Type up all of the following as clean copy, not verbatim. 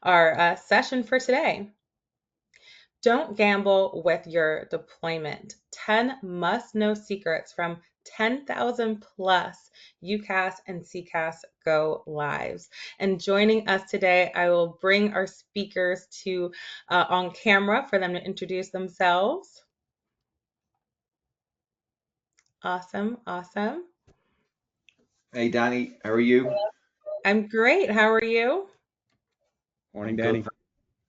our session for today. Don't gamble with your deployment. 10 must-know secrets from 10,000 plus UCaaS and CCaaS go lives. And joining us today, I will bring our speakers to on camera for them to introduce themselves. Awesome, awesome. Hey Danny, how are you? I'm great. How are you? Morning, I'm Danny. good.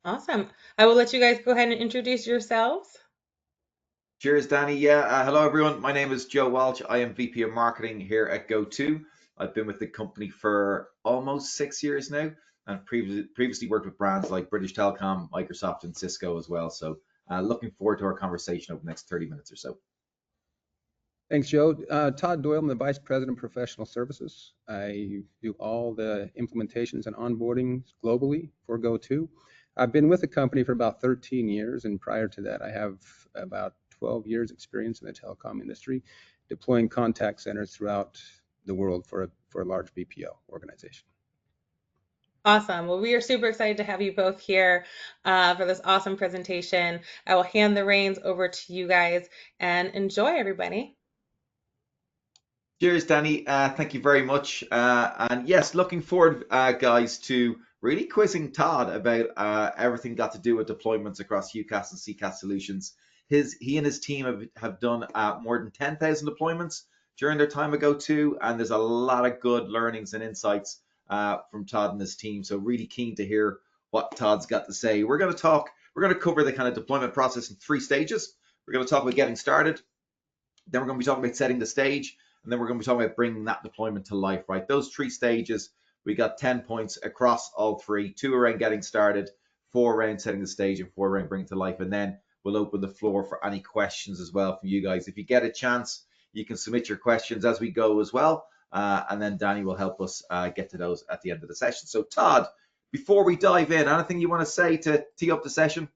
Awesome. I will let you guys go ahead and introduce yourselves. Cheers, Danny. Yeah, hello everyone. My name is Joe Walsh. I am VP of Marketing here at GoTo. I've been with the company for almost 6 years now, and previously worked with brands like British Telecom, Microsoft, and Cisco as well. So, looking forward to our conversation over the next 30 minutes or so. Thanks, Joe. Todd Doyle, I'm the Vice President of Professional Services. I do all the implementations and onboardings globally for GoTo. I've been with the company for about 13 years, and prior to that, I have about 12 years experience in the telecom industry, deploying contact centers throughout the world for a large BPO organization. Awesome. Well, we are super excited to have you both here for this awesome presentation. I will hand the reins over to you guys and enjoy, everybody. Cheers, Danny. Thank you very much. And yes, looking forward, guys, to really quizzing Todd about everything got to do with deployments across UCaaS and CCaaS solutions. He and his team have done more than 10,000 deployments during their time ago too, and there's a lot of good learnings and insights from Todd and his team. So really keen to hear what Todd's got to say. We're going to cover the kind of deployment process in 3 stages. We're going to talk about getting started. Then we're going to be talking about setting the stage. And then we're going to be talking about bringing that deployment to life, right? Those 3 stages, we got 10 points across all 3, 2 around getting started, 4 around setting the stage, and 4 around bringing it to life. And then we'll open the floor for any questions as well from you guys. If you get a chance, you can submit your questions as we go as well. And then Danny will help us get to those at the end of the session. So Todd, before we dive in, anything you want to say to tee up the session?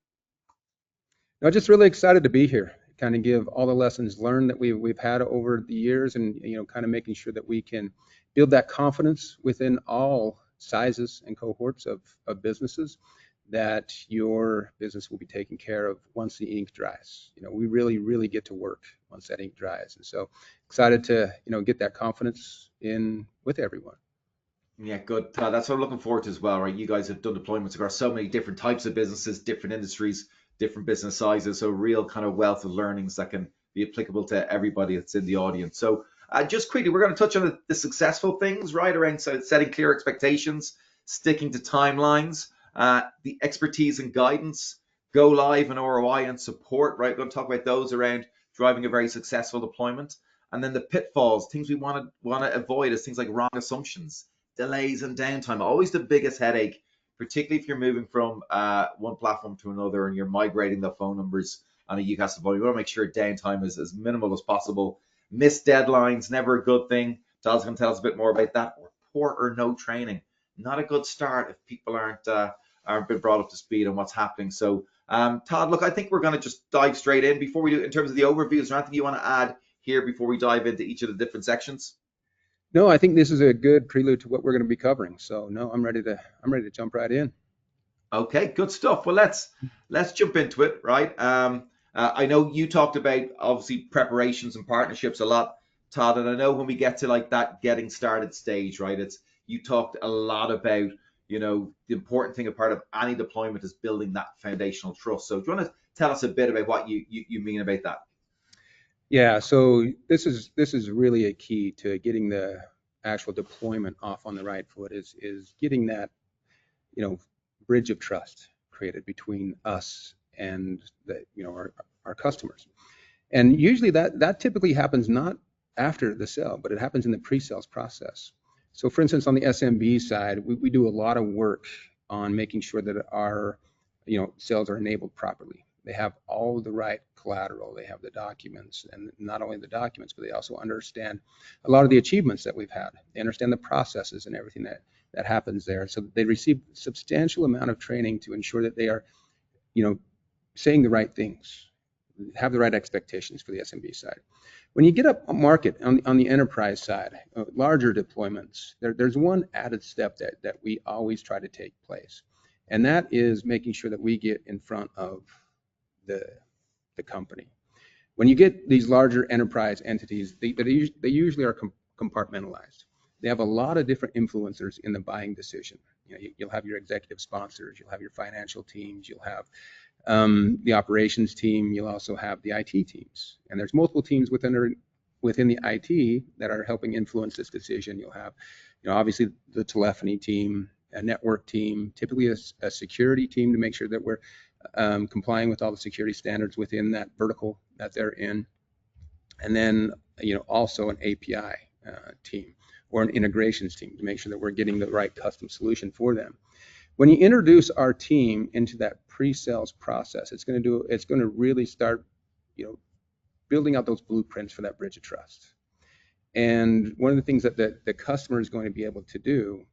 No, just really excited to be here. Kind of give all the lessons learned that we've had over the years, and kind of making sure that we can build that confidence within all sizes and cohorts of businesses, that your business will be taken care of once the ink dries. We really get to work once that ink dries, and so excited to get that confidence in with everyone. Yeah, good. That's what I'm looking forward to as well, right? You guys have done deployments across so many different types of businesses, different industries, different business sizes, so real kind of wealth of learnings that can be applicable to everybody that's in the audience. So just quickly, we're going to touch on the successful things, right, around setting clear expectations, sticking to timelines, the expertise and guidance, go live and ROI and support, right? We're going to talk about those around driving a very successful deployment. And then the pitfalls, things we want to avoid is things like wrong assumptions, delays and downtime, always the biggest headache, particularly if you're moving from one platform to another and you're migrating the phone numbers on a UCaaS deployment. You want to make sure downtime is as minimal as possible. Missed deadlines, never a good thing. Todd's going to tell us a bit more about that. Or poor or no training, not a good start if people aren't been brought up to speed on what's happening. So Todd, look, I think we're going to just dive straight in. Before we do, in terms of the overview, is there anything you want to add here before we dive into each of the different sections? No, I think this is a good prelude to what we're going to be covering. So no, I'm ready to jump right in. Okay, good stuff. Well, let's jump into it, right? I know you talked about obviously preparations and partnerships a lot, Todd, and I know when we get to like that getting started stage, right? You talked a lot about the important thing, a part of any deployment is building that foundational trust. So do you want to tell us a bit about what you mean about that? Yeah, so this is really a key to getting the actual deployment off on the right foot, is getting that bridge of trust created between us and our customers. And usually that typically happens not after the sale, but it happens in the pre-sales process. So for instance, on the SMB side, we do a lot of work on making sure that our sales are enabled properly. They have all the right collateral, they have the documents, and not only the documents, but they also understand a lot of the achievements that we've had. They understand the processes and everything that happens there. So they receive substantial amount of training to ensure that they are, saying the right things, have the right expectations for the SMB side. When you get up market on the enterprise side, larger deployments, there's one added step that we always try to take place, And that is making sure that we get in front of the company. When you get these larger enterprise entities, they usually are compartmentalized. They have a lot of different influencers in the buying decision. You'll have your executive sponsors, you'll have your financial teams, you'll have the operations team, you'll also have the IT teams. And there's multiple teams within the IT that are helping influence this decision. You'll have, obviously the telephony team, a network team, typically a security team to make sure that we're complying with all the security standards within that vertical that they're in. And then, also an API team or an integrations team to make sure that we're getting the right custom solution for them. When you introduce our team into that pre-sales process, it's going to really start, building out those blueprints for that bridge of trust. And one of the things that the customer is going to be able to do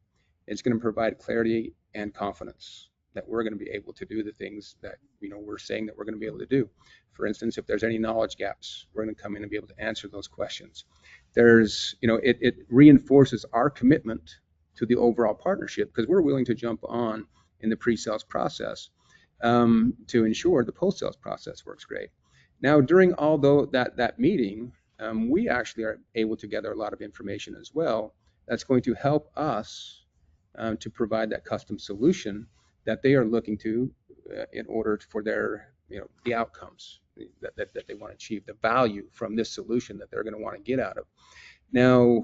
is going to provide clarity and confidence that we're going to be able to do the things that we're saying that we're going to be able to do. For instance, if there's any knowledge gaps, we're going to come in and be able to answer those questions. There's, it reinforces our commitment to the overall partnership because we're willing to jump on in the pre-sales process to ensure the post-sales process works great. Now, during that meeting, we actually are able to gather a lot of information as well that's going to help us to provide that custom solution that they are looking to in order for their, the outcomes that they want to achieve, the value from this solution that they're going to want to get out of. Now,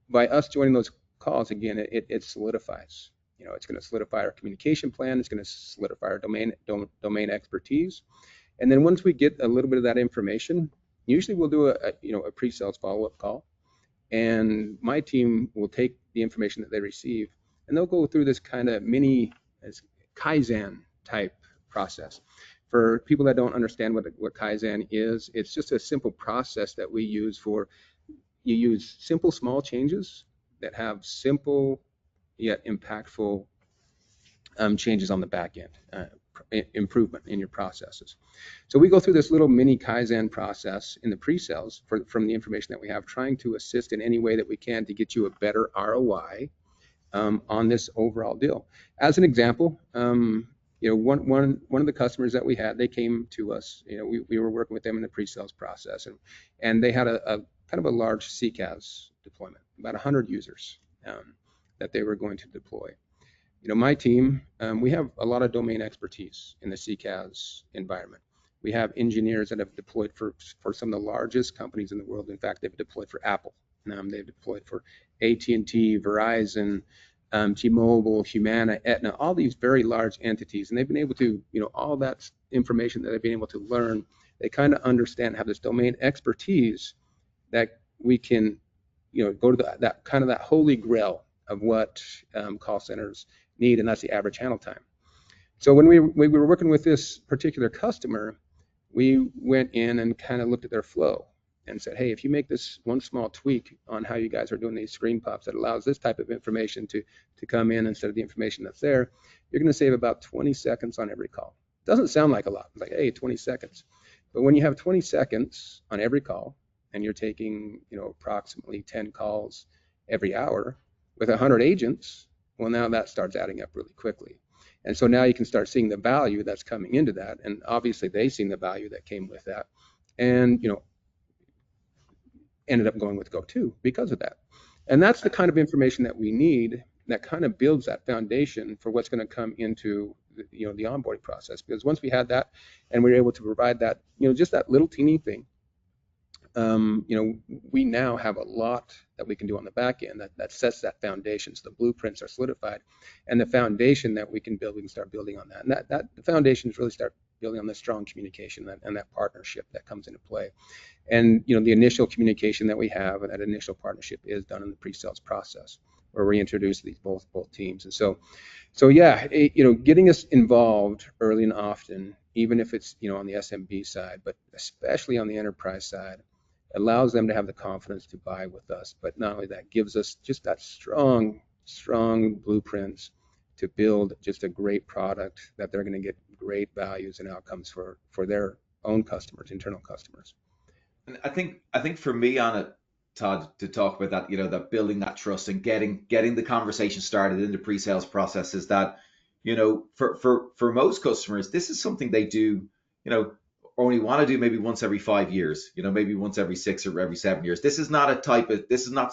by us joining those calls, again, it solidifies. It's going to solidify our communication plan. It's going to solidify our domain expertise. And then once we get a little bit of that information, usually we'll do a pre-sales follow-up call, and my team will take the information that they receive, and they'll go through this kind of mini Kaizen type process. For people that don't understand what Kaizen is, it's just a simple process that we use you use simple small changes that have simple yet impactful changes on the back end, improvement in your processes. So we go through this little mini Kaizen process in the pre-sales from the information that we have, trying to assist in any way that we can to get you a better ROI on this overall deal. As an example, one of the customers that we had, they came to us. We were working with them in the pre-sales process, and they had a kind of a large CCaaS deployment, about 100 users that they were going to deploy. My team, we have a lot of domain expertise in the CCaaS environment. We have engineers that have deployed for some of the largest companies in the world. In fact, they've deployed for Apple. They've deployed for AT&T, Verizon, T-Mobile, Humana, Aetna, all these very large entities. And they've been able to, all that information that they've been able to learn, they kind of understand, have this domain expertise that we can, go to that holy grail of what call centers need, and that's the average handle time. So when we were working with this particular customer, we went in and kind of looked at their flow and said, hey, if you make this one small tweak on how you guys are doing these screen pops that allows this type of information to come in instead of the information that's there, you're going to save about 20 seconds on every call. Doesn't sound like a lot. It's like, hey, 20 seconds. But when you have 20 seconds on every call and you're taking, approximately 10 calls every hour with 100 agents, well, now that starts adding up really quickly. And so now you can start seeing the value that's coming into that. And obviously they've seen the value that came with that. And, ended up going with GoTo because of that. And that's the kind of information that we need that kind of builds that foundation for what's going to come into the onboarding process. Because once we had that and we were able to provide that, just that little teeny thing, we now have a lot that we can do on the back end that sets that foundation. So the blueprints are solidified, and the foundation that we can build, we can start building on that. And that the foundations really start building on the strong communication and that partnership that comes into play. And the initial communication that we have and that initial partnership is done in the pre-sales process, where we introduce these both teams. And so yeah, getting us involved early and often, even if it's on the SMB side, but especially on the enterprise side, allows them to have the confidence to buy with us. But not only that, gives us just that strong blueprints to build just a great product that they're going to get great values and outcomes for their own customers, internal customers. And I think for me on it, Todd, to talk about that, that building that trust and getting the conversation started in the pre-sales process is that, for most customers, this is something they do, only want to do maybe once every 5 years, maybe once every 6 or every 7 years. This is not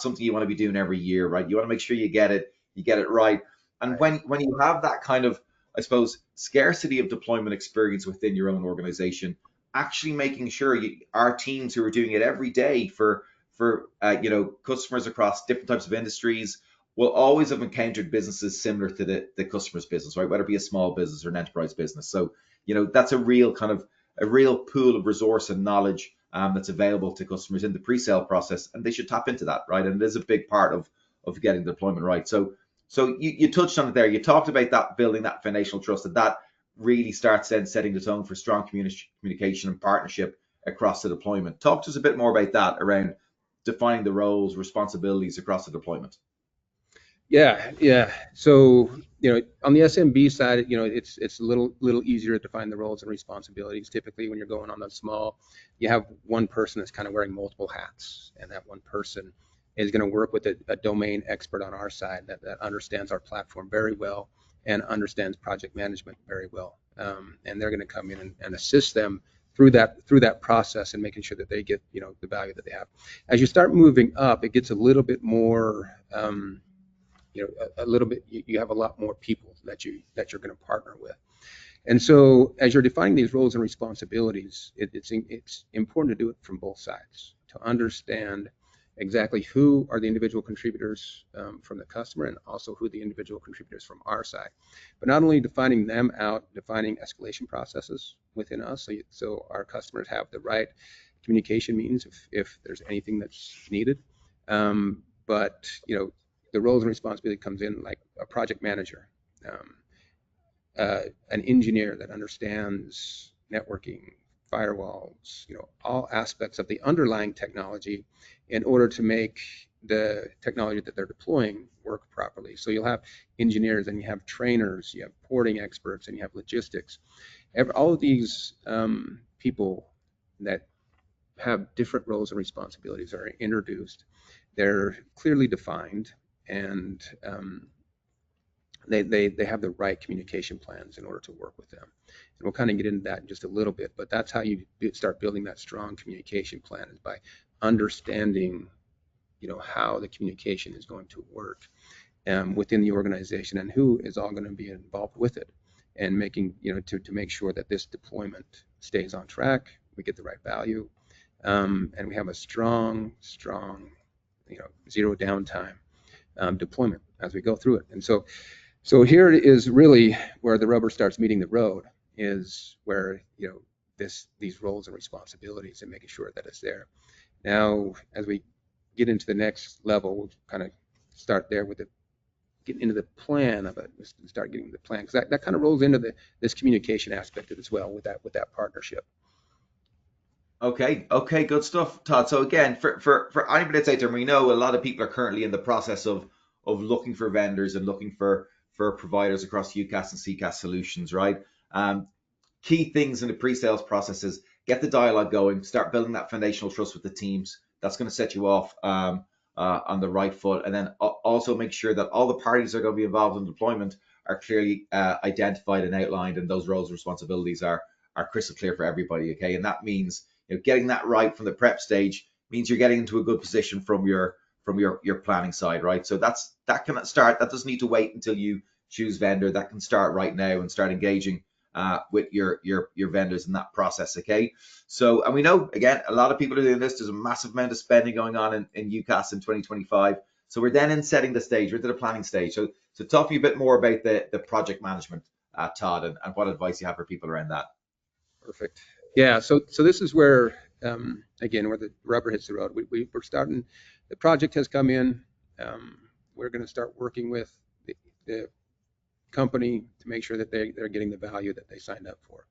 something you want to be doing every year, right? You want to make sure you get it right. And Right. when you have that kind of, I suppose, scarcity of deployment experience within your own organization, actually making sure our teams who are doing it every day for customers across different types of industries will always have encountered businesses similar to the customer's business, right? Whether it be a small business or an enterprise business. So, that's a real pool of resource and knowledge that's available to customers in the pre-sale process, and they should tap into that, right? And it is a big part of getting the deployment right. So you touched on it there. You talked about that building that foundational trust, that really starts then setting the tone for strong communication and partnership across the deployment. Talk to us a bit more about that around defining the roles, responsibilities across the deployment. Yeah, yeah. So, on the SMB side, it's a little easier to define the roles and responsibilities. Typically, when you're going on the small, you have one person that's kind of wearing multiple hats, and that one person is going to work with a domain expert on our side that understands our platform very well and understands project management very well. And they're going to come in and assist them through that process and making sure that they get the value that they have. As you start moving up, it gets a little bit more. A little bit, you have a lot more people that you're going to partner with. And so as you're defining these roles and responsibilities, it's important to do it from both sides, to understand exactly who are the individual contributors from the customer, and also who the individual contributors from our side. But not only defining them out, defining escalation processes within us, so our customers have the right communication means if there's anything that's needed. But the roles and responsibility comes in like a project manager, an engineer that understands networking, firewalls, all aspects of the underlying technology in order to make the technology that they're deploying work properly. So you'll have engineers, and you have trainers, you have porting experts, and you have logistics. All of these people that have different roles and responsibilities are introduced. They're clearly defined, and they have the right communication plans in order to work with them. And we'll kind of get into that in just a little bit, but that's how you start building that strong communication plan, is by understanding how the communication is going to work within the organization, and who is all going to be involved with it, and making to make sure that this deployment stays on track, we get the right value, and we have a strong zero downtime deployment as we go through it. And so here is really where the rubber starts meeting the road, is where these roles and responsibilities, and making sure that it's there. Now, as we get into the next level, we'll kind of start there with getting into the plan of it. Start getting the plan, because that kind of rolls into this communication aspect of it as well, with that partnership. Okay, good stuff, Todd. So again, for anybody that's out there, we know a lot of people are currently in the process of looking for vendors and looking for providers across UCaaS and CCaaS solutions, right? Key things in the pre-sales process is get the dialogue going, start building that foundational trust with the teams. That's going to set you off on the right foot, and then also make sure that all the parties that are going to be involved in deployment are clearly identified and outlined, and those roles and responsibilities are crystal clear for everybody. Okay, and that means getting that right from the prep stage means you're getting into a good position from your planning side, right? So that can start. That doesn't need to wait until you choose vendor. That can start right now and start engaging with your vendors in that process. Okay, so, and we know again a lot of people are doing this. There's a massive amount of spending going on in UCaaS in 2025. So we're then in setting the stage. We're at the planning stage. So talk to me a bit more about the project management, Todd, and what advice you have for people around that. Perfect. Yeah. So this is where again, where the rubber hits the road. We're starting. The project has come in. We're going to start working with the company to make sure that they're getting the value that they signed up for.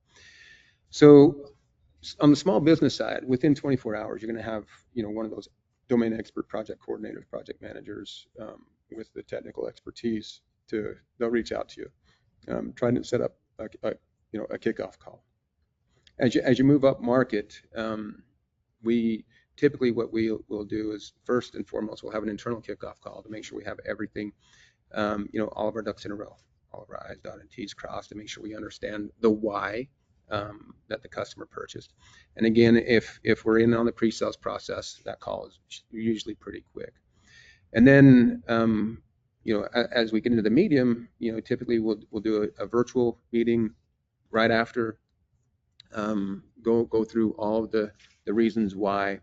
So on the small business side, within 24 hours, you're going to have one of those domain expert project coordinators, project managers with the technical expertise. They'll reach out to you, trying to set up a kickoff call. As you move up market, we typically, what we'll do is, first and foremost, we'll have an internal kickoff call to make sure we have everything, all of our ducks in a row. all of our I's dotted and T's crossed to make sure we understand the why that the customer purchased. And again, if we're in on the pre-sales process, that call is usually pretty quick. And then, as we get into the medium, typically we'll do a virtual meeting right after, go through all of the reasons why,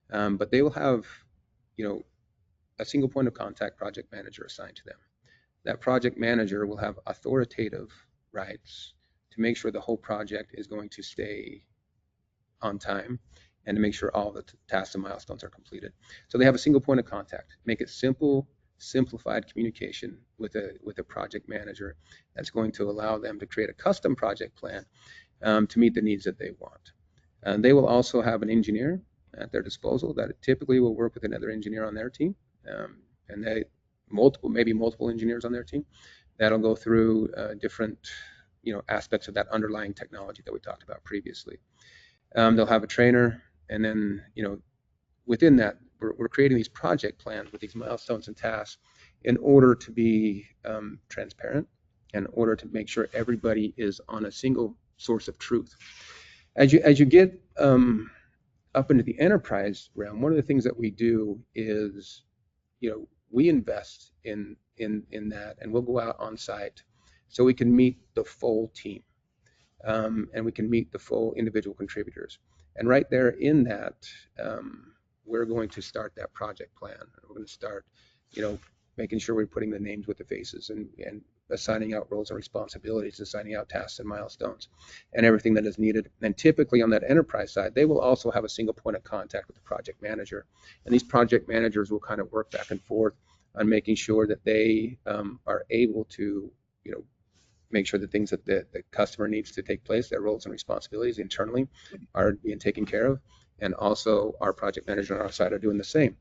but they will have, a single point of contact project manager assigned to them. That project manager will have authoritative rights to make sure the whole project is going to stay on time and to make sure all the tasks and milestones are completed. So they have a single point of contact. Make it simple, simplified communication with a project manager that's going to allow them to create a custom project plan to meet the needs that they want. And they will also have an engineer at their disposal that typically will work with another engineer on their team, and maybe multiple engineers on their team that'll go through different aspects of that underlying technology that we talked about previously. They'll have a trainer, and then within that we're creating these project plans with these milestones and tasks in order to be transparent, in order to make sure everybody is on a single source of truth. As you get up into the enterprise realm, one of the things that we do is we invest in that, and we'll go out on site so we can meet the full team, and we can meet the full individual contributors. And right there in that, we're going to start that project plan. We're going to start, making sure we're putting the names with the faces and assigning out roles and responsibilities, assigning out tasks and milestones and everything that is needed. And typically on that enterprise side, they will also have a single point of contact with the project manager. And these project managers will kind of work back and forth on making sure that they are able to, make sure the things that the customer needs to take place, their roles and responsibilities internally are being taken care of. And also our project manager on our side are doing the same.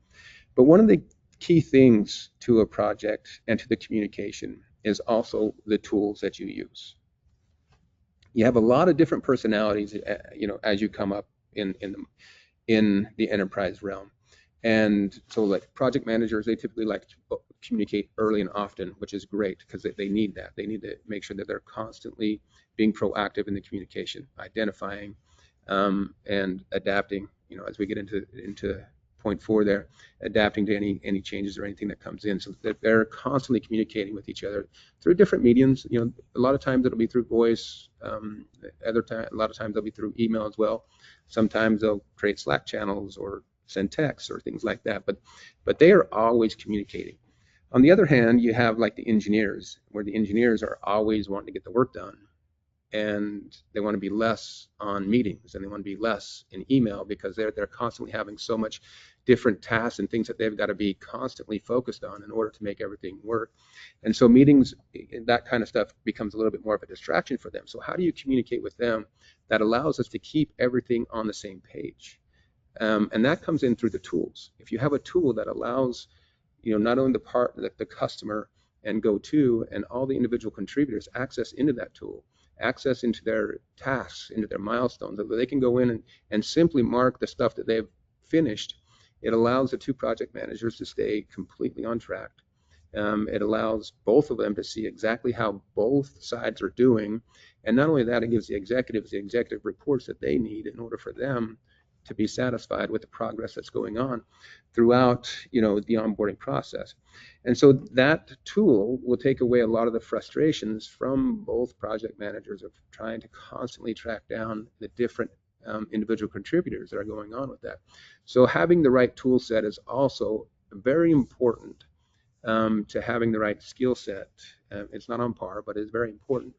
But one of the key things to a project and to the communication is also the tools that you use. You have a lot of different personalities, as you come up in the enterprise realm. And so like project managers, they typically like to communicate early and often, which is great because they need that. They need to make sure that they're constantly being proactive in the communication, identifying and adapting, as we get into point 4 there, adapting to any changes or anything that comes in, so that they're constantly communicating with each other through different mediums. A lot of times it'll be through voice, a lot of times they'll be through email as well. Sometimes they'll create Slack channels or send texts or things like that, but they are always communicating. On the other hand, you have like the engineers, where the engineers are always wanting to get the work done, and they want to be less on meetings and they want to be less in email because they're constantly having so much different tasks and things that they've got to be constantly focused on in order to make everything work. And so meetings, that kind of stuff becomes a little bit more of a distraction for them. So how do you communicate with them that allows us to keep everything on the same page? And that comes in through the tools. If you have a tool that allows, not only the customer and GoTo and all the individual contributors access into that tool, access into their tasks, into their milestones, that they can go in and simply mark the stuff that they've finished. It allows the two project managers to stay completely on track. It allows both of them to see exactly how both sides are doing. And not only that, it gives the executive reports that they need in order for them to be satisfied with the progress that's going on throughout, the onboarding process. And so that tool will take away a lot of the frustrations from both project managers of trying to constantly track down the different individual contributors that are going on with that. So having the right tool set is also very important to having the right skill set. It's not on par, but it's very important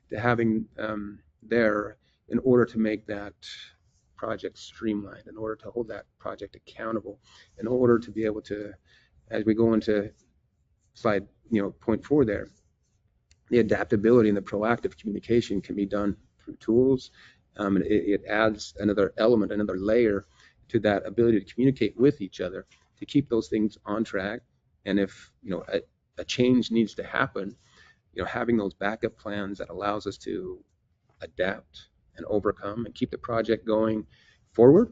to having there in order to make that project streamlined, in order to hold that project accountable, in order to be able to, as we go into slide, point 4 there, the adaptability and the proactive communication can be done through tools. It adds another element, another layer to that ability to communicate with each other, to keep those things on track. And if a change needs to happen, having those backup plans that allows us to adapt and overcome and keep the project going forward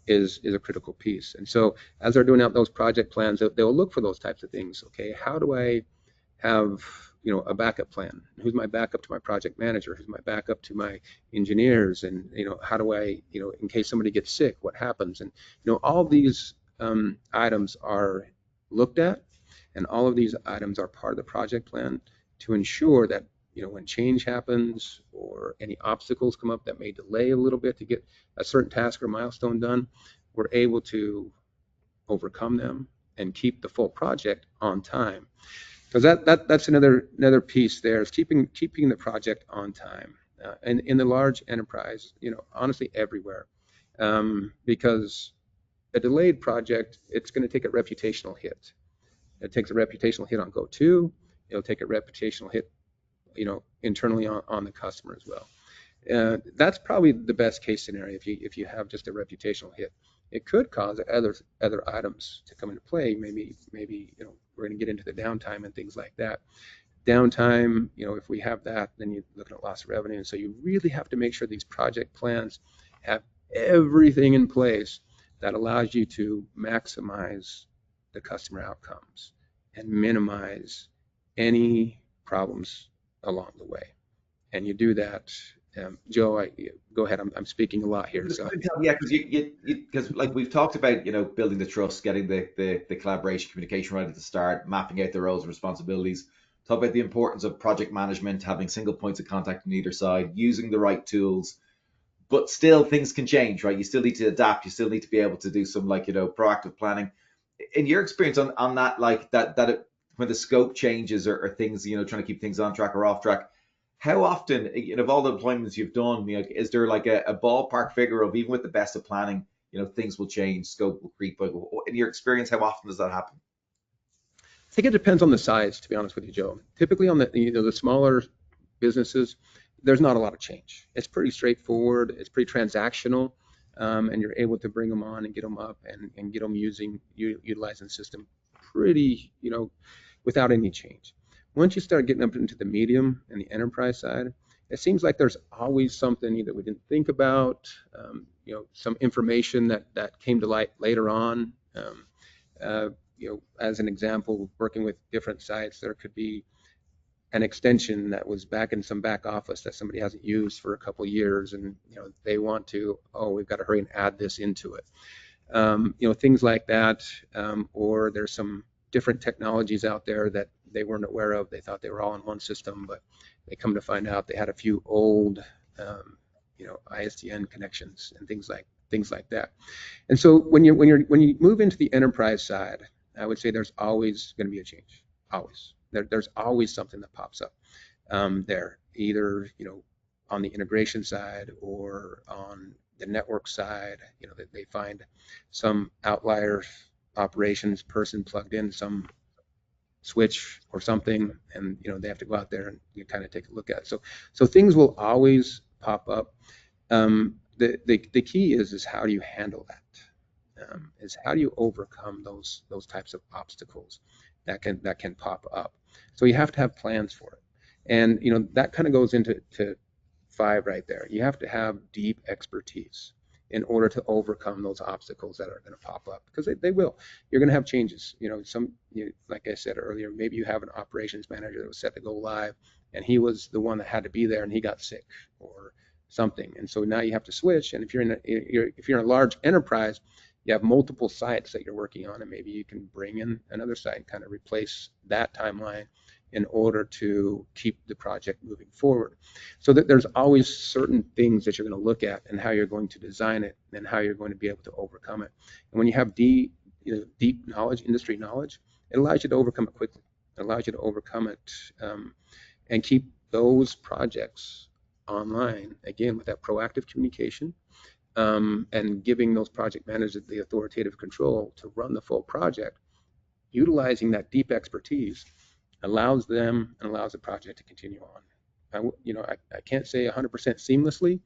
is a critical piece. And so as they're doing out those project plans, they'll look for those types of things. Okay, how do I have a backup plan? Who's my backup to my project manager? Who's my backup to my engineers? And, how do I, in case somebody gets sick, what happens? And, all these items are looked at, and all of these items are part of the project plan to ensure that, when change happens or any obstacles come up that may delay a little bit to get a certain task or milestone done, we're able to overcome them and keep the full project on time. Because that's another piece there is keeping the project on time. And in the large enterprise, honestly everywhere, because a delayed project, it's going to take a reputational hit. It takes a reputational hit on GoTo. It'll take a reputational hit, internally on the customer as well. That's probably the best case scenario if you have just a reputational hit. It could cause other items to come into play. Maybe we're going to get into the downtime and things like that. Downtime, if we have that, then you're looking at loss of revenue. And so you really have to make sure these project plans have everything in place that allows you to maximize the customer outcomes and minimize any problems along the way. And you do that. Joe, go ahead. I'm speaking a lot here. So Yeah, because like we've talked about, building the trust, getting the collaboration, communication right at the start, mapping out the roles and responsibilities. Talk about the importance of project management, having single points of contact on either side, using the right tools. But still, things can change, right? You still need to adapt. You still need to be able to do some proactive planning. In your experience on that, like when the scope changes or things, trying to keep things on track or off track, how often, of all the deployments you've done, is there like a ballpark figure of, even with the best of planning, things will change, scope will creep? But in your experience, how often does that happen? I think it depends on the size, to be honest with you, Joe. Typically on the smaller businesses, there's not a lot of change. It's pretty straightforward. It's pretty transactional, and you're able to bring them on and get them up and get them utilizing the system pretty, without any change. Once you start getting up into the medium and the enterprise side, it seems like there's always something either we didn't think about, some information that came to light later on. As an example, working with different sites, there could be an extension that was back in some back office that somebody hasn't used for a couple of years, and they want to, we've got to hurry and add this into it. Things like that, or there's some different technologies out there that they weren't aware of. They thought they were all in one system, but they come to find out they had a few old, ISDN connections and things like that. And so when you move into the enterprise side, I would say there's always going to be a change. Always. There's always something that pops up there, either on the integration side or on the network side. They find some outlier operations person plugged in some switch or something, and they have to go out there and kind of take a look at it. So things will always pop up. The key is how do you handle that? Is how do you overcome those types of obstacles that can pop up? So you have to have plans for it, and that kind of goes into 5 right there. You have to have deep expertise in order to overcome those obstacles that are going to pop up, because they will. You're going to have changes. Like I said earlier, maybe you have an operations manager that was set to go live, and he was the one that had to be there, and he got sick or something, and so now you have to switch. And if you're in a large enterprise, you have multiple sites that you're working on, and maybe you can bring in another site and kind of replace that timeline in order to keep the project moving forward. So that there's always certain things that you're going to look at and how you're going to design it and how you're going to be able to overcome it. And when you have deep knowledge, industry knowledge, it allows you to overcome it quickly. It allows you to overcome it and keep those projects online, again, with that proactive communication. And giving those project managers the authoritative control to run the full project, utilizing that deep expertise allows them and allows the project to continue on. I can't say 100% seamlessly,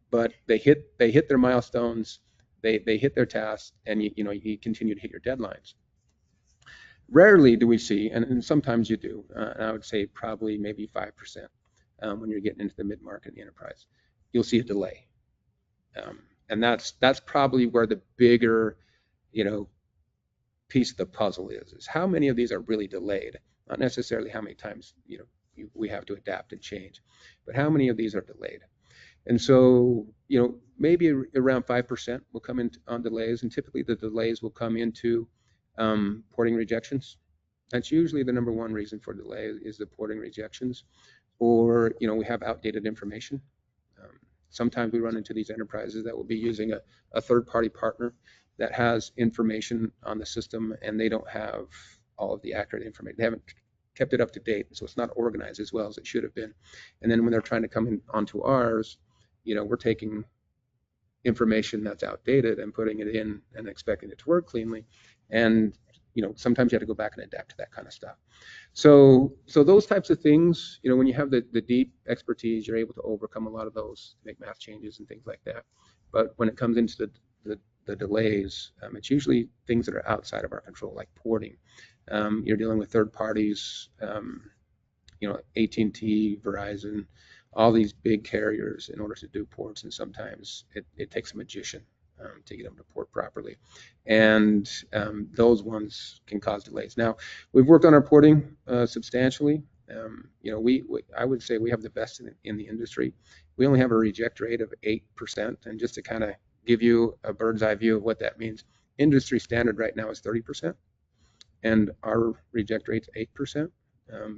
but they hit their milestones, they hit their tasks, and you continue to hit your deadlines. Rarely do we see, and sometimes you do, and I would say probably maybe 5% when you're getting into the mid-market and the enterprise, you'll see a delay. And that's probably where the bigger, piece of the puzzle is how many of these are really delayed, not necessarily how many times, we have to adapt and change. But how many of these are delayed? And so, maybe around 5% will come in on delays, and typically the delays will come into porting rejections. That's usually the number one reason for delay is the porting rejections, or we have outdated information. Sometimes we run into these enterprises that will be using a third-party partner that has information on the system, and they don't have all of the accurate information. They haven't kept it up to date, so it's not organized as well as it should have been. And then when they're trying to come in onto ours, we're taking information that's outdated and putting it in and expecting it to work cleanly. And sometimes you have to go back and adapt to that kind of stuff. So those types of things, when you have the deep expertise, you're able to overcome a lot of those, make math changes and things like that. But when it comes into the delays, it's usually things that are outside of our control, like porting. You're dealing with third parties, AT&T, Verizon, all these big carriers in order to do ports, and sometimes it takes a magician to get them to port properly, and those ones can cause delays. Now, we've worked on our porting substantially. I would say we have the best in the industry. We only have a reject rate of 8%, and just to kind of give you a bird's eye view of what that means, industry standard right now is 30%, and our reject rate's 8%.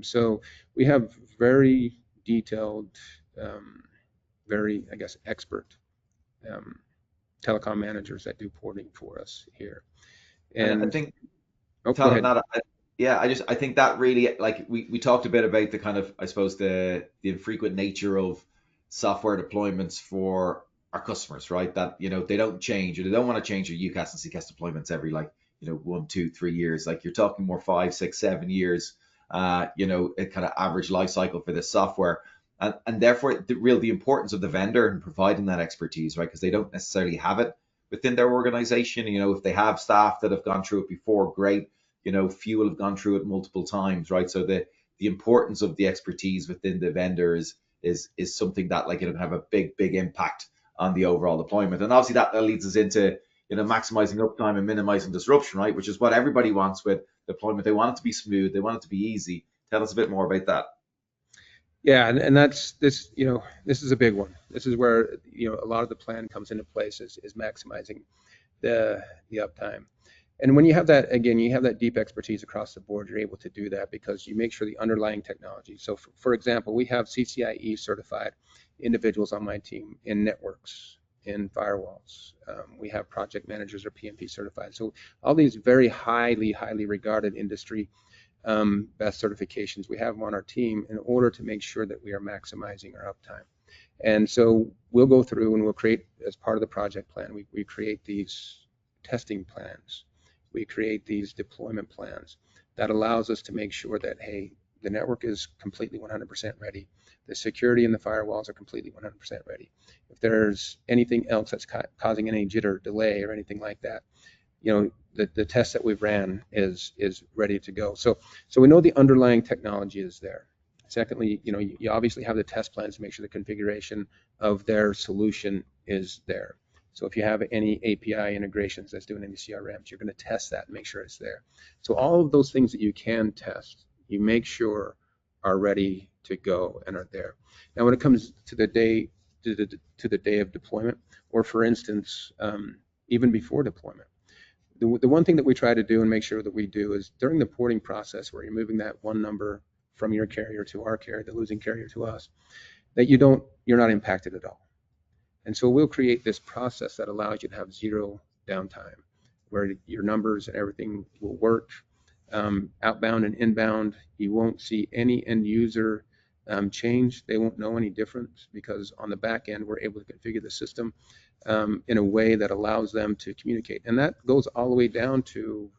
So we have very detailed, very, I guess, expert telecom managers that do porting for us here. And I think, go Todd, on ahead. that, yeah, I think that really, like, we talked a bit about the kind of, I suppose, the infrequent nature of software deployments for our customers, right? That, they don't change, or they don't want to change your UCaaS and CCaaS deployments every, like, 1, 2, 3 years. Like, you're talking more 5, 6, 7 years, a kind of average life cycle for this software. And therefore, the importance of the vendor in providing that expertise, right? Because they don't necessarily have it within their organization. If they have staff that have gone through it before, great. Few will have gone through it multiple times, right? So the importance of the expertise within the vendors is something that, like, can have a big impact on the overall deployment. And obviously that leads us into maximizing uptime and minimizing disruption, right? Which is what everybody wants with deployment. They want it to be smooth. They want it to be easy. Tell us a bit more about that. Yeah, and that's this. This is a big one. This is where a lot of the plan comes into place is maximizing the uptime. And when you have that, again, you have that deep expertise across the board, you're able to do that because you make sure the underlying technology. So for example, we have CCIE certified individuals on my team in networks, in firewalls. We have project managers or PMP certified. So all these very highly regarded industry best certifications, we have them on our team in order to make sure that we are maximizing our uptime. And so we'll go through and we'll create, as part of the project plan, we create these testing plans. We create these deployment plans that allows us to make sure that, hey, the network is completely 100% ready. The security and the firewalls are completely 100% ready. If there's anything else that's causing any jitter, delay, or anything like that, the test that we've ran is ready to go. So we know the underlying technology is there. Secondly, you obviously have the test plans to make sure the configuration of their solution is there. So if you have any API integrations that's doing any CRMs, you're going to test that and make sure it's there. So all of those things that you can test, you make sure are ready to go and are there. Now, when it comes to the day of deployment, or for instance, even before deployment, the one thing that we try to do and make sure that we do is during the porting process, where you're moving that one number from your carrier to our carrier, the losing carrier to us, that you're not impacted at all. And so we'll create this process that allows you to have zero downtime, where your numbers and everything will work. Outbound and inbound, you won't see any end user change. They won't know any difference because on the back end, we're able to configure the system in a way that allows them to communicate. And that goes all the way down to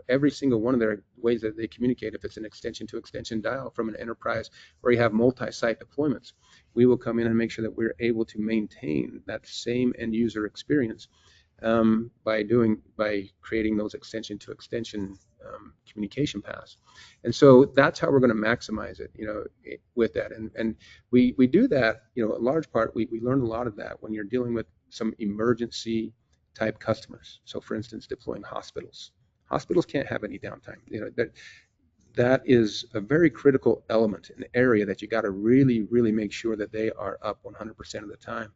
every single one of their ways that they communicate. If it's an extension to extension dial from an enterprise where you have multi-site deployments, we will come in and make sure that we're able to maintain that same end user experience by creating those extension to extension communication paths. And so that's how we're going to maximize it, with that. And we do that, a large part, we learn a lot of that when you're dealing with some emergency type customers. So for instance, deploying hospitals. Hospitals can't have any downtime. that is a very critical element, an area that you got to really, really make sure that they are up 100% of the time.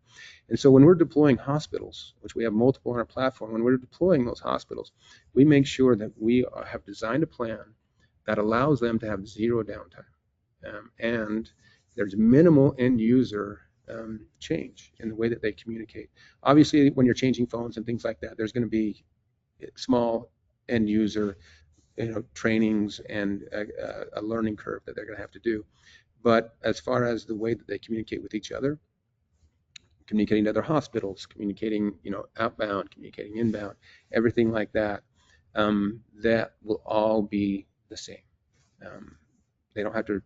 And so when we're deploying hospitals, which we have multiple on our platform, when we're deploying those hospitals, we make sure that we have designed a plan that allows them to have zero downtime. And there's minimal end user change in the way that they communicate. Obviously, when you're changing phones and things like that, there's going to be small end user trainings and a learning curve that they're going to have to do. But as far as the way that they communicate with each other, communicating to other hospitals, communicating, outbound, communicating inbound, everything like that, that will all be the same. They don't have to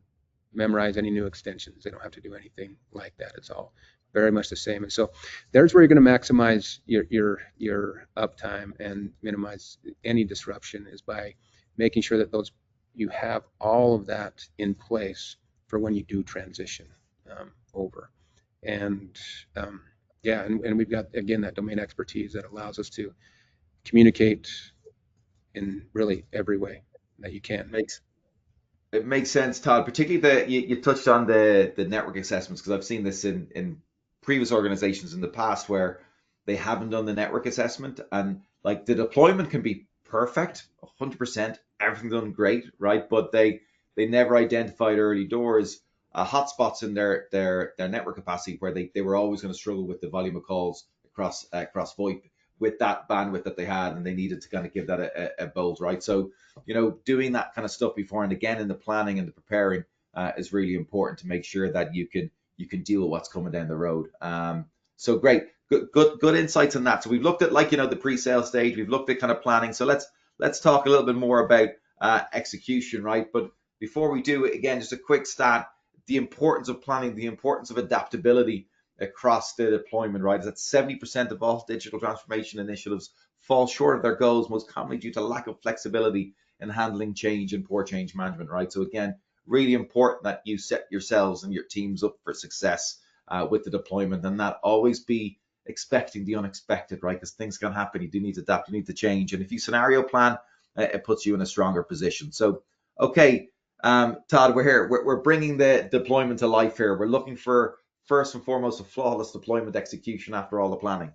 memorize any new extensions. They don't have to do anything like that. It's all very much the same. And so there's where you're going to maximize your uptime and minimize any disruption, is by making sure that you have all of that in place for when you do transition over. And yeah, and we've got, again, that domain expertise that allows us to communicate in really every way that you can. It makes sense, Todd. Particularly you touched on the network assessments, because I've seen this in previous organizations in the past where they haven't done the network assessment, and like the deployment can be perfect, 100%, everything done great, right? But they never identified early doors, hotspots in their network capacity where they were always going to struggle with the volume of calls across VoIP with that bandwidth that they had, and they needed to kind of give that a bolt, right? So doing that kind of stuff before, and again in the planning and the preparing, is really important to make sure that you can deal with what's coming down the road. So great, good insights on that. So we've looked at the pre-sale stage, we've looked at kind of planning. So let's talk a little bit more about execution, right? But before we do, again, just a quick stat: the importance of planning, the importance of adaptability across the deployment, right? Is that 70% of all digital transformation initiatives fall short of their goals, most commonly due to lack of flexibility in handling change and poor change management, right? So again, really important that you set yourselves and your teams up for success with the deployment, and not always be expecting the unexpected, right? Because things can happen. You do need to adapt, you need to change. And if you scenario plan, it puts you in a stronger position. So, okay, Todd, we're here. We're bringing the deployment to life here. We're looking for, first and foremost, a flawless deployment execution after all the planning.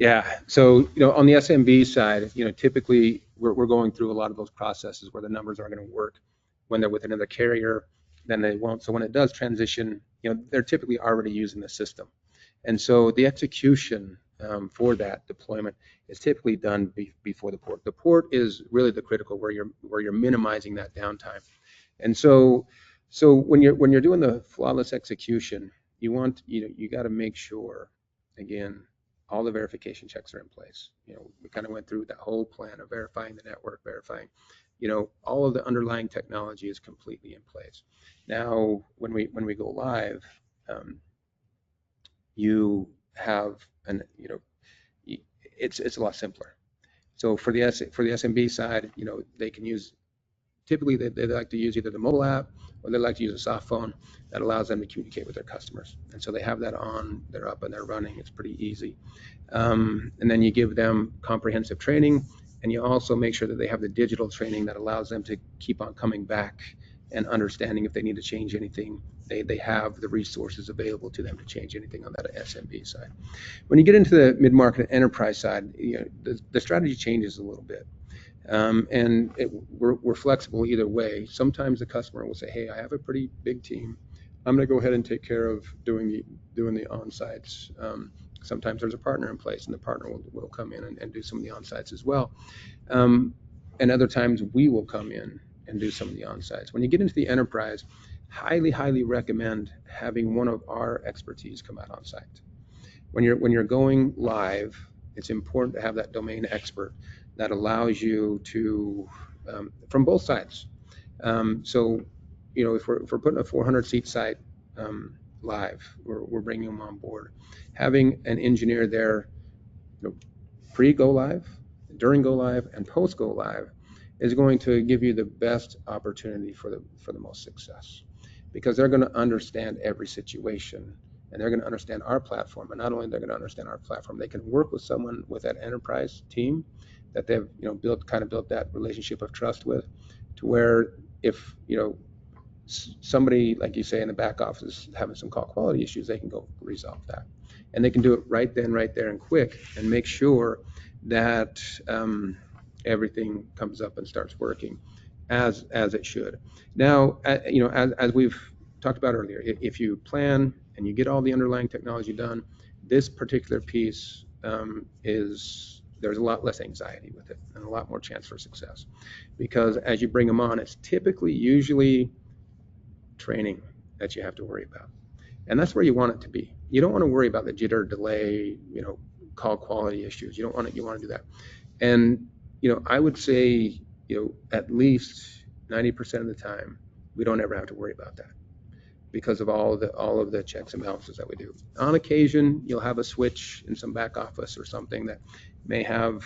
Yeah. So, on the SMB side, typically we're going through a lot of those processes where the numbers aren't going to work when they're with another carrier, then they won't. So when it does transition, they're typically already using the system. And so the execution for that deployment is typically done before the port. The port is really the critical, where you're minimizing that downtime. And so when you're doing the flawless execution, you got to make sure, again, all the verification checks are in place. We kind of went through that whole plan of verifying the network, verifying, all of the underlying technology is completely in place. Now, when we go live, you have it's a lot simpler. So for the SMB side, they can use, typically they like to use either the mobile app, or they like to use a soft phone that allows them to communicate with their customers. And so they have that on, they're up and they're running. It's pretty easy. And then you give them comprehensive training, and you also make sure that they have the digital training that allows them to keep on coming back and understanding if they need to change anything. They have the resources available to them to change anything on that SMB side. When you get into the mid-market enterprise side, the strategy changes a little bit. And we're flexible either way. Sometimes the customer will say, hey, I have a pretty big team. I'm going to go ahead and take care of doing the on-sites. Sometimes there's a partner in place, and the partner will come in and do some of the on-sites as well. And other times we will come in and do some of the on-sites. When you get into the enterprise, highly recommend having one of our expertise come out on site. When you're going live, it's important to have that domain expert that allows you to, from both sides. So, if we're putting a 400 seat site live, we're bringing them on board. Having an engineer there, pre-go live, during go live, and post go live is going to give you the best opportunity for the most success, because they're going to understand every situation, and they're going to understand our platform. And not only they're going to understand our platform, they can work with someone with that enterprise team that they've built that relationship of trust with, to where if, somebody, like you say, in the back office is having some call quality issues, they can go resolve that. And they can do it right then, right there and quick, and make sure that everything comes up and starts working as it should. Now, as we've talked about earlier, if you plan and you get all the underlying technology done, this particular piece there's a lot less anxiety with it and a lot more chance for success. Because as you bring them on, it's usually training that you have to worry about. And that's where you want it to be. You don't want to worry about the jitter, delay, call quality issues. You want to do that. And, I would say, at least 90% of the time, we don't ever have to worry about that because of all of the checks and balances that we do. On occasion, you'll have a switch in some back office or something that may have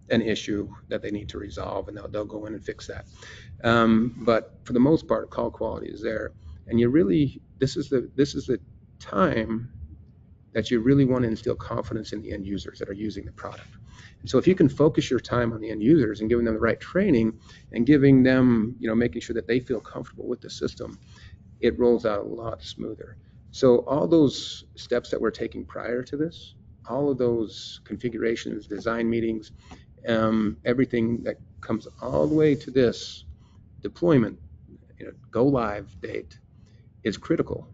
an issue that they need to resolve, and they'll go in and fix that. But for the most part, call quality is there, and this is the time that you really want to instill confidence in the end users that are using the product. And so if you can focus your time on the end users and giving them the right training and giving them, making sure that they feel comfortable with the system, it rolls out a lot smoother. So all those steps that we're taking prior to this, all of those configurations, design meetings, everything that comes all the way to this deployment, go live date is critical,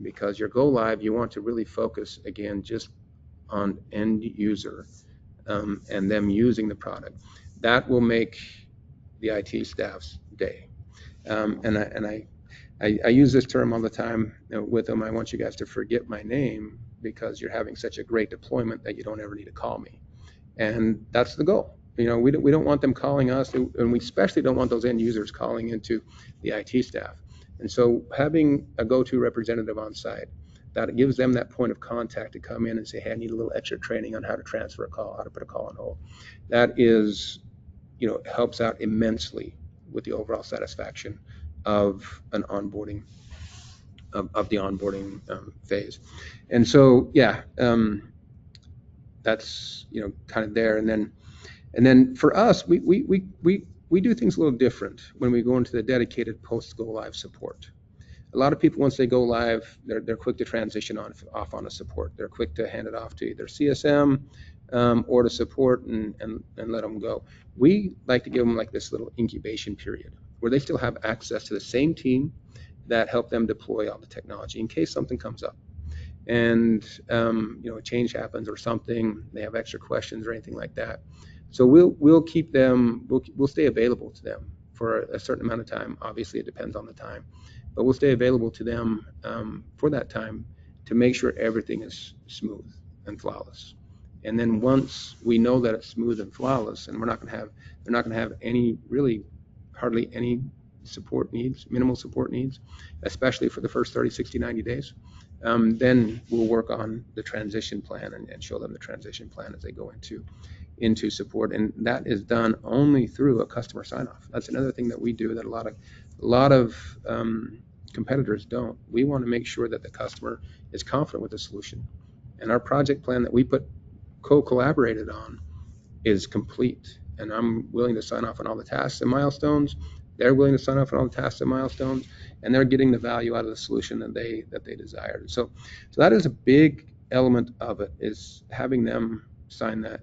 because your go live, you want to really focus again just on end user and them using the product. That will make the IT staff's day. And I use this term all the time with them. I want you guys to forget my name because you're having such a great deployment that you don't ever need to call me. And that's the goal. We don't want them calling us, and we especially don't want those end users calling into the IT staff. And so having a GoTo representative on site, that gives them that point of contact to come in and say, hey, I need a little extra training on how to transfer a call, how to put a call on hold. That is, helps out immensely with the overall satisfaction of an onboarding, of the onboarding phase. And so, that's, kind of there. And then for us, we do things a little different when we go into the dedicated post go live support. A lot of people, once they go live, they're quick to transition off on a support. They're quick to hand it off to either CSM or to support and let them go. We like to give them like this little incubation period where they still have access to the same team that helped them deploy all the technology in case something comes up. And a change happens or something, they have extra questions or anything like that. So we'll keep them, we'll stay available to them for a certain amount of time. Obviously, it depends on the time, but we'll stay available to them for that time to make sure everything is smooth and flawless. And then once we know that it's smooth and flawless, and they're not going to have any, really hardly any support needs, minimal support needs, especially for the first 30, 60, 90 days, then we'll work on the transition plan and show them the transition plan as they go into support. And that is done only through a customer sign-off. That's another thing that we do that a lot of competitors don't. We want to make sure that the customer is confident with the solution. And our project plan that we co-collaborated on is complete. And I'm willing to sign off on all the tasks and milestones. They're willing to sign off on all the tasks and milestones, and they're getting the value out of the solution that they desired. So that is a big element of it, is having them sign that,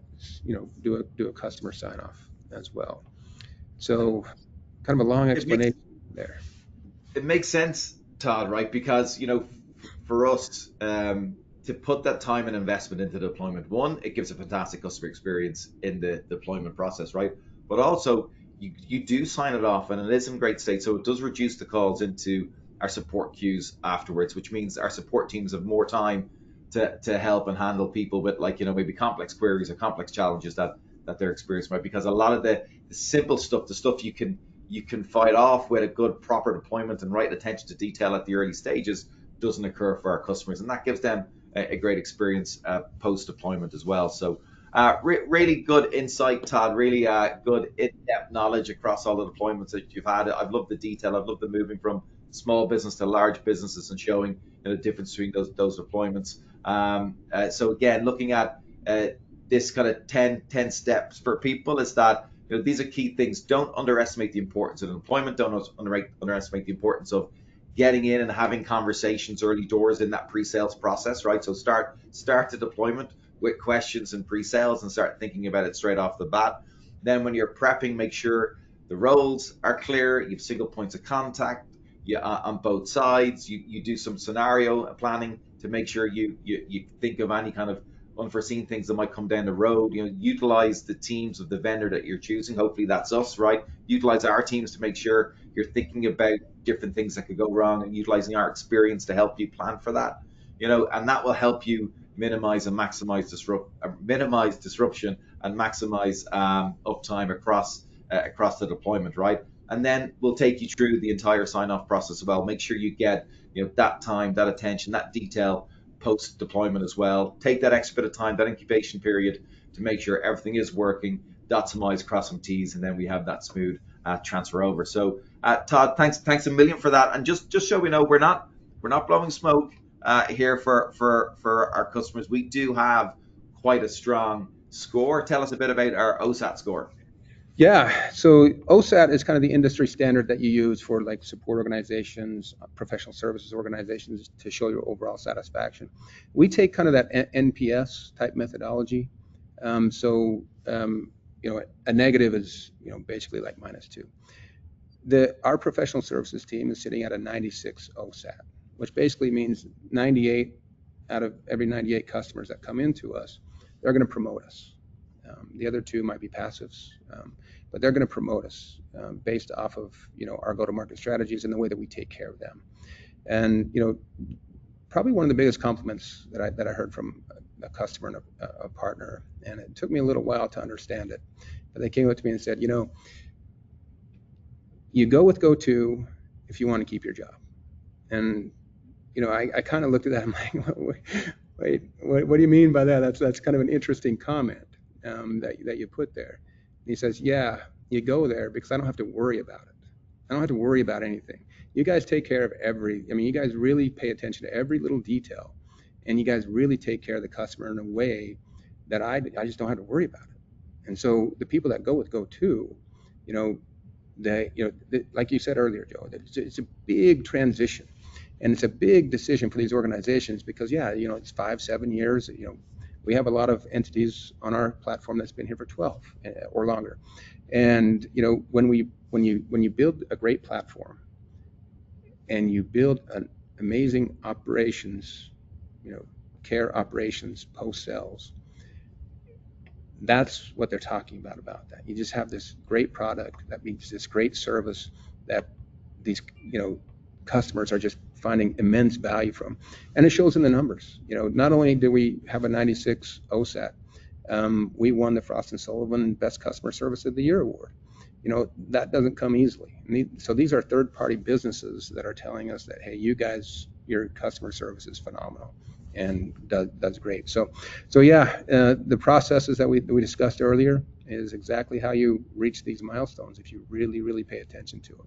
do a customer sign off as well. So kind of a long explanation there. It makes sense, Todd, right? Because, for us, to put that time and investment into deployment, one, it gives a fantastic customer experience in the deployment process, right? But also, you do sign it off, and it is in great state, so it does reduce the calls into our support queues afterwards, which means our support teams have more time to help and handle people with, like, maybe complex queries or complex challenges that they're experiencing, right? Because a lot of the simple stuff, the stuff you can fight off with a good proper deployment and right attention to detail at the early stages, doesn't occur for our customers, and that gives them a great experience post deployment as well. So really good insight, Todd. Really good in-depth knowledge across all the deployments that you've had. I've loved the detail. I've loved the moving from small business to large businesses and showing the difference between those deployments. So again, looking at this kind of 10 steps for people, is that These are key things. Don't underestimate the importance of deployment. Don't underestimate the importance of getting in and having conversations early doors in that pre-sales process, right? So start the deployment with questions and pre-sales and start thinking about it straight off the bat. Then when you're prepping, make sure the roles are clear. You have single points of contact on both sides. You do some scenario planning to make sure you think of any kind of unforeseen things that might come down the road. Utilize the teams of the vendor that you're choosing. Hopefully that's us, right? Utilize our teams to make sure you're thinking about different things that could go wrong and utilizing our experience to help you plan for that. And that will help you minimize and maximize disruption and maximize uptime across the deployment, right? And then we'll take you through the entire sign-off process as well. Make sure you get that time, that attention, that detail post deployment as well. Take that extra bit of time, that incubation period, to make sure everything is working, dot some I's, cross some T's, and then we have that smooth transfer over. So Todd, thanks a million for that. And just so we know, we're not blowing smoke here for our customers. We do have quite a strong score. Tell us a bit about our OSAT score. Yeah, so OSAT is kind of the industry standard that you use for like support organizations, professional services organizations, to show your overall satisfaction. We take kind of that NPS type methodology. A negative is basically like -2. Our professional services team is sitting at a 96 OSAT, which basically means 98 out of every 98 customers that come into us, they're going to promote us. The other two might be passives, but they're going to promote us based off of our go-to-market strategies and the way that we take care of them. And probably one of the biggest compliments that I heard from a customer and a partner, and it took me a little while to understand it, but they came up to me and said, you go with GoTo if you want to keep your job. And I kind of looked at that. I'm like, wait, what do you mean by that? That's kind of an interesting comment that you put there. And he says, yeah, you go there because I don't have to worry about it. I don't have to worry about anything. You guys take care of you guys really pay attention to every little detail, and you guys really take care of the customer in a way that I just don't have to worry about it. And so the people that go with GoTo, like you said earlier, Joe, it's a big transition. And it's a big decision for these organizations because, it's 5-7 years. We have a lot of entities on our platform that's been here for 12 or longer. And when you build a great platform and you build an amazing operations, care operations post sales, that's what they're talking about that. You just have this great product that means this great service that these customers are just finding immense value from, and it shows in the numbers. Not only do we have a 96 OSAT, we won the Frost & Sullivan Best Customer Service of the Year award. That doesn't come easily. So these are third-party businesses that are telling us that, hey, you guys, your customer service is phenomenal and does great. So yeah, the processes that we discussed earlier is exactly how you reach these milestones if you really, really pay attention to it.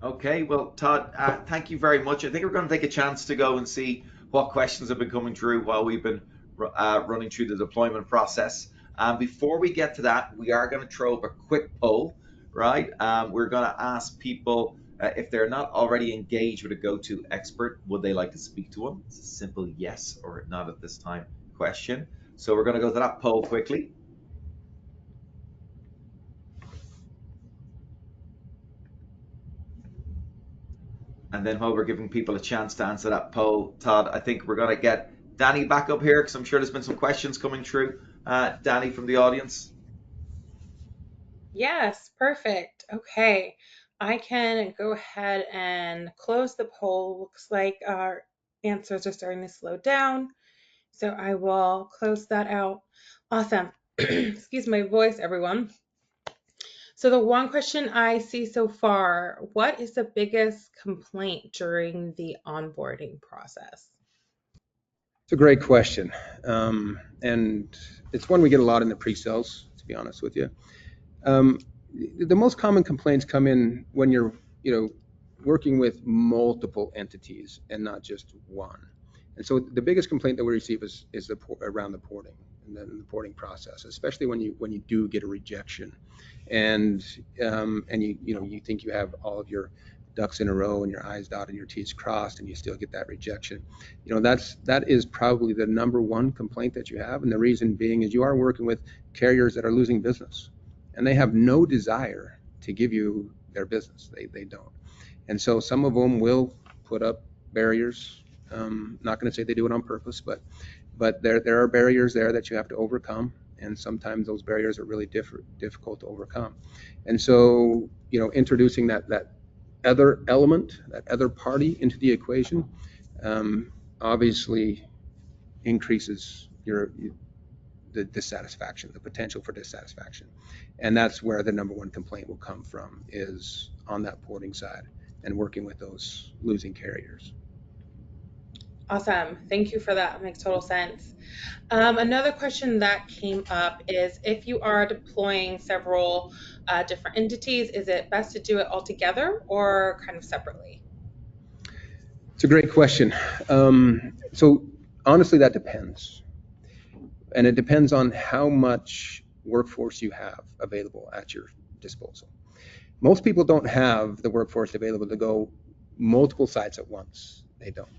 Okay, well, Todd, thank you very much. I think we're going to take a chance to go and see what questions have been coming through while we've been running through the deployment process. Before we get to that, we are going to throw up a quick poll, right? We're going to ask people if they're not already engaged with a GoTo expert, would they like to speak to one? It's a simple yes or not at this time question. So we're going to go to that poll quickly. And then while we're giving people a chance to answer that poll, Todd, I think we're going to get Danny back up here because I'm sure there's been some questions coming through. Danny from the audience. Yes, perfect. Okay, I can go ahead and close the poll. Looks like our answers are starting to slow down, so I will close that out. Awesome. Excuse my voice, everyone. So the one question I see so far, what is the biggest complaint during the onboarding process? It's a great question, and it's one we get a lot in the pre-sales, to be honest with you. The most common complaints come in when you're working with multiple entities and not just one. And so the biggest complaint that we receive is around the porting. the porting process, especially when you do get a rejection, and you think you have all of your ducks in a row and your I's dotted and your T's crossed, and you still get that rejection. That is probably the number one complaint that you have, and the reason being is you are working with carriers that are losing business, and they have no desire to give you their business. They don't. And so some of them will put up barriers. Not going to say they do it on purpose, but there are barriers there that you have to overcome, and sometimes those barriers are really difficult to overcome. And so introducing that other element, that other party into the equation, obviously increases the dissatisfaction, the potential for dissatisfaction. And that's where the number one complaint will come from, is on that porting side and working with those losing carriers. Awesome. Thank you for that. Makes total sense. Another question that came up is, if you are deploying several different entities, is it best to do it all together or kind of separately? It's a great question. So honestly, that depends. And it depends on how much workforce you have available at your disposal. Most people don't have the workforce available to go multiple sites at once. They don't.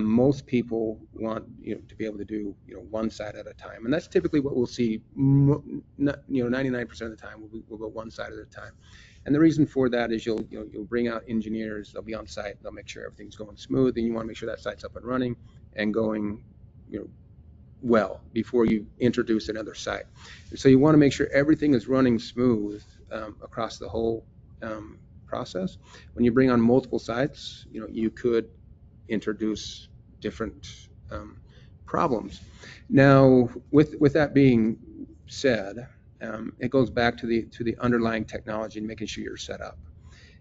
Most people want to be able to do one site at a time, and that's typically what we'll see. 99% of the time we'll go one site at a time. And the reason for that is you'll bring out engineers. They'll be on site. They'll make sure everything's going smooth, and you want to make sure that site's up and running and going well before you introduce another site. And so you want to make sure everything is running smooth across the whole process. When you bring on multiple sites, you could introduce different problems. Now, with that being said, it goes back to the underlying technology and making sure you're set up.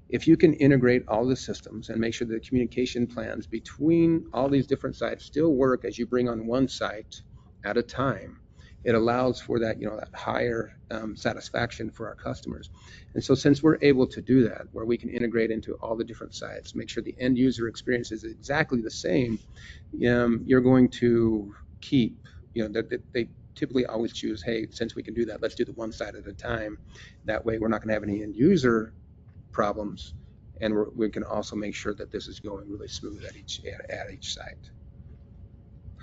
If you can integrate all the systems and make sure the communication plans between all these different sites still work as you bring on one site at a time, it allows for that that higher satisfaction for our customers. And so since we're able to do that, where we can integrate into all the different sites, make sure the end user experience is exactly the same, you're going to keep, that they typically always choose, hey, since we can do that, let's do the one site at a time. That way we're not going to have any end user problems, and we can also make sure that this is going really smooth at each site.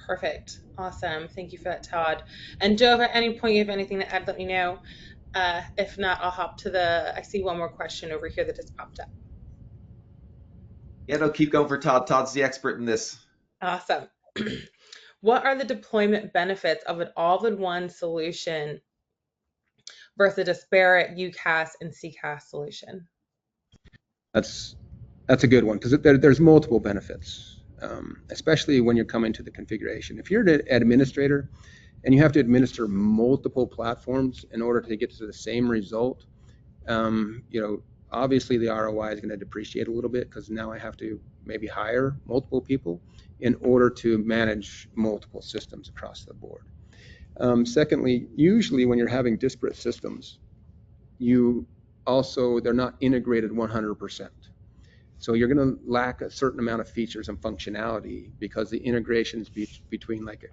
Perfect. Awesome. Thank you for that, Todd. And Joe, if at any point you have anything to add, let me know. If not, I'll hop to I see one more question over here that just popped up. Yeah, no, keep going for Todd. Todd's the expert in this. Awesome. What are the deployment benefits of an all-in-one solution versus a disparate UCaaS and CCaaS solution? That's a good one, because there's multiple benefits, especially when you're coming to the configuration. If you're an administrator and you have to administer multiple platforms in order to get to the same result, obviously the ROI is going to depreciate a little bit, because now I have to maybe hire multiple people in order to manage multiple systems across the board. Secondly, usually when you're having disparate systems, they're not integrated 100%. So you're going to lack a certain amount of features and functionality, because the integrations between like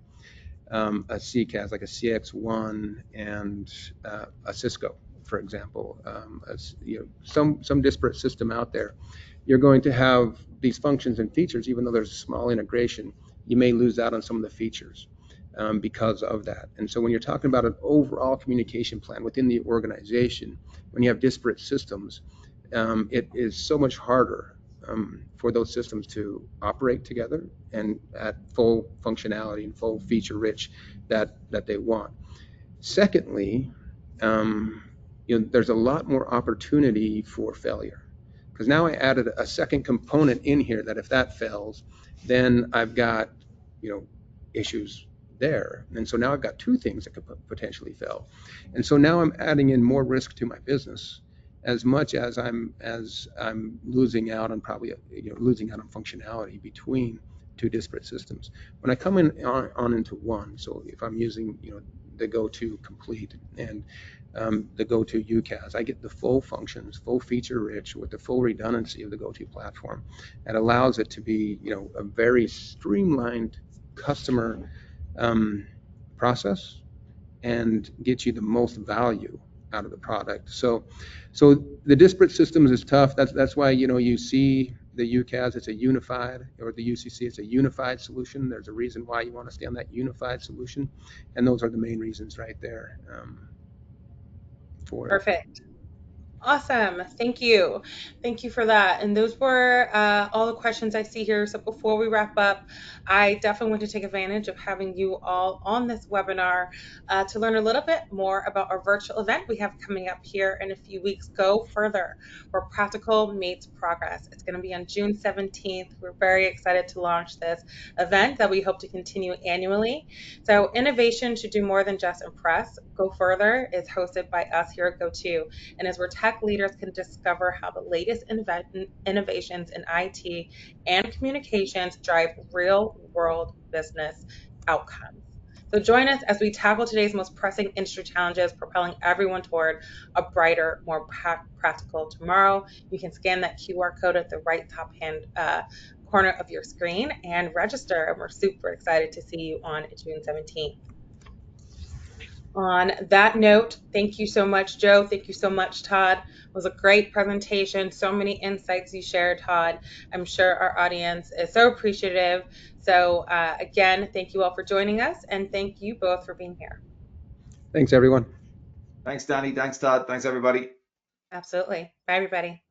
a CCaaS, like a CX1 and a Cisco, for example, some disparate system out there, you're going to have these functions and features. Even though there's a small integration, you may lose out on some of the features because of that. And so when you're talking about an overall communication plan within the organization, when you have disparate systems, it is so much harder for those systems to operate together and at full functionality and full feature rich that they want. Secondly, there's a lot more opportunity for failure, because now I added a second component in here that if that fails, then I've got issues there. And so now I've got two things that could potentially fail. And so now I'm adding in more risk to my business, as much as I'm losing out on losing out on functionality between two disparate systems. When I come on into one, so if I'm using the GoTo Complete and the GoTo UCaaS, I get the full functions, full feature rich, with the full redundancy of the GoTo platform. That allows it to be a very streamlined customer process and get you the most value out of the product. So the disparate systems is tough. That's why, you see the UCaaS, it's a unified, or the UCC, it's a unified solution. There's a reason why you want to stay on that unified solution, and those are the main reasons right there, for it. Perfect. Awesome. Thank you. Thank you for that. And those were all the questions I see here. So before we wrap up, I definitely want to take advantage of having you all on this webinar to learn a little bit more about our virtual event we have coming up here in a few weeks. Go Further, where practical meets progress. It's going to be on June 17th. We're very excited to launch this event that we hope to continue annually. So innovation should do more than just impress. Go Further is hosted by us here at GoTo, and is where tech leaders can discover how the latest innovations in IT and communications drive real world business outcomes. So join us as we tackle today's most pressing industry challenges, propelling everyone toward a brighter, more practical tomorrow. You can scan that QR code at the right top hand corner of your screen and register. And we're super excited to see you on June 17th. On that note, thank you so much, Joe. Thank you so much, Todd. It was a great presentation. So many insights you shared, Todd. I'm sure our audience is so appreciative. So again, thank you all for joining us, and thank you both for being here. Thanks, everyone. Thanks, Danny. Thanks, Todd. Thanks, everybody. Absolutely. Bye, everybody.